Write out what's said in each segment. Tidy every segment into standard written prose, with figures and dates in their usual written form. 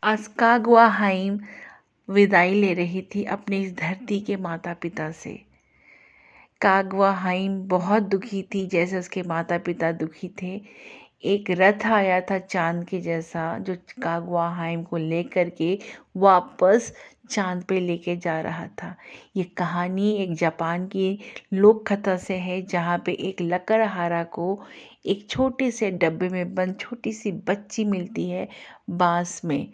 अस्कागुआ hymn विदाई ले रही थी अपनी इस धरती के माता पिता से। कागवा हाइम बहुत दुखी थी, जैसे उसके माता पिता दुखी थे। एक रथ आया था चांद के जैसा, जो कागवा हाइम को लेकर के वापस चांद पे लेके जा रहा था। ये कहानी एक जापान की लोक कथा से है, जहाँ पे एक लकड़हारा को एक छोटे से डब्बे में बंद छोटी सी बच्ची मिलती है, बांस में,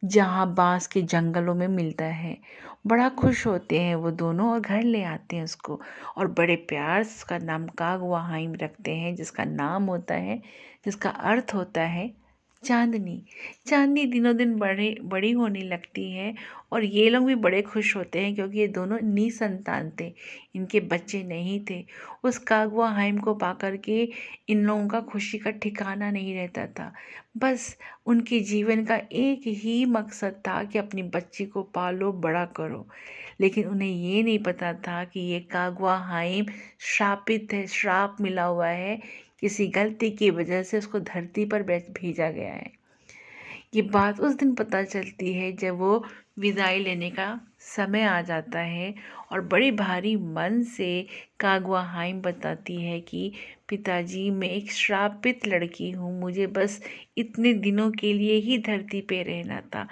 जहाँ बांस के जंगलों में मिलता है। बड़ा खुश होते हैं वो दोनों और घर ले आते हैं उसको, और बड़े प्यार से उसका नाम कागवा हाइम रखते हैं, जिसका अर्थ होता है चांदनी। चांदनी दिनों दिन बड़ी होने लगती है, और ये लोग भी बड़े खुश होते हैं क्योंकि ये दोनों निसंतान थे, इनके बच्चे नहीं थे। उस कागवा हाइम को पाकर के इन लोगों का खुशी का ठिकाना नहीं रहता था। बस उनके जीवन का एक ही मकसद था कि अपनी बच्ची को पालो, बड़ा करो। लेकिन उन्हें ये नहीं पता था कि ये कागवा हाइम श्रापित है, श्राप मिला हुआ है, किसी गलती की वजह से उसको धरती पर भेजा गया है। ये बात उस दिन पता चलती है जब वो विदाई लेने का समय आ जाता है, और बड़ी भारी मन से कागवा हाइम बताती है कि पिताजी, मैं एक श्रापित लड़की हूँ, मुझे बस इतने दिनों के लिए ही धरती पे रहना था।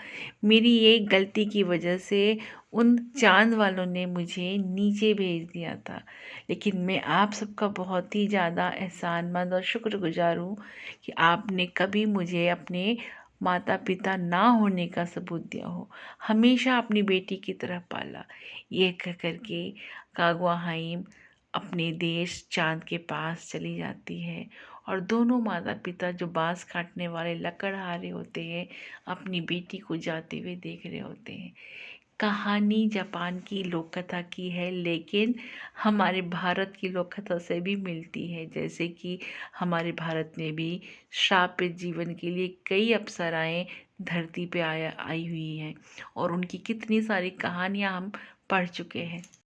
मेरी एक गलती की वजह से उन चांद वालों ने मुझे नीचे भेज दिया था। लेकिन मैं आप सबका बहुत ही ज़्यादा एहसानमंद और शुक्रगुजार हूँ कि आपने कभी मुझे अपने माता पिता ना होने का सबूत दिया हो, हमेशा अपनी बेटी की तरह पाला। ये कह करके कागवा हाइम अपने देश चांद के पास चली जाती है, और दोनों माता पिता जो बांस काटने वाले लकड़हारे होते हैं, अपनी बेटी को जाते हुए देख रहे होते हैं। कहानी जापान की लोक कथा की है, लेकिन हमारे भारत की लोक कथा से भी मिलती है। जैसे कि हमारे भारत में भी श्रापित जीवन के लिए कई अप्सराएं धरती पे आई हुई हैं, और उनकी कितनी सारी कहानियां हम पढ़ चुके हैं।